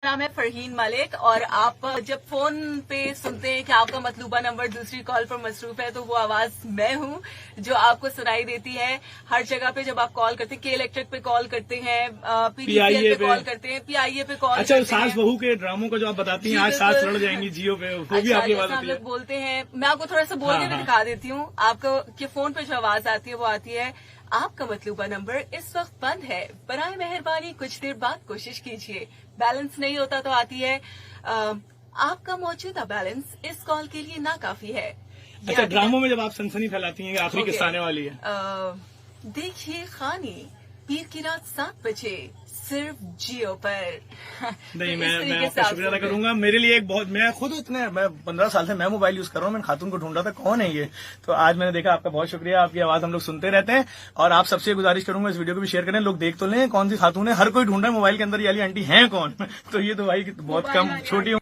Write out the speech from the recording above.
नाम है फरहीन मलिक और आप जब फोन पे सुनते हैं कि आपका मतलूबा नंबर दूसरी कॉल पर मसरूफ है तो वो आवाज मैं हूँ जो आपको सुनाई देती है हर जगह पे। जब आप कॉल करते हैं, के इलेक्ट्रिक पे कॉल करते हैं, पीटीसीएल पे कॉल करते हैं, पीआईए पे कॉल अच्छा, सास बहू के ड्रामों का जो आप बताती हैं, आज सास लड़ जाएंगी जियो पे, वो भी आपकी आवाज हम लोग बोलते हैं। मैं आपको थोड़ा सा बोल के भी दिखा देती हूँ। आपको के फोन पे जो आवाज आती है वो आती है, आपका मतलूबा नंबर इस वक्त बंद है, बराए मेहरबानी कुछ देर बाद कोशिश कीजिए। बैलेंस नहीं होता तो आती है, आपका मौजूदा बैलेंस इस कॉल के लिए नाकाफी है। अच्छा, ड्रामों में जब आप सनसनी फैलाती हैं, आखिरी किस्त आने वाली है। देखिए खानी पीर की रात 7 बजे सिर्फ जियो पर। नहीं, मैं आपका शुक्रिया अदा करूंगा। मेरे लिए एक बहुत, मैं खुद मैं 15 साल से मैं मोबाइल यूज कर रहा हूँ। मैंने खातून को ढूंढा था कौन है ये, तो आज मैंने देखा। आपका बहुत शुक्रिया, आपकी आवाज हम लोग सुनते रहते हैं और आप सबसे गुजारिश करूंगा इस वीडियो को भी शेयर करें। लोग देख तो लें कौन सी खातून है, हर कोई ढूंढ रहा है मोबाइल के अंदर, ये वाली आंटी है कौन। तो ये तो भाई बहुत कम छोटी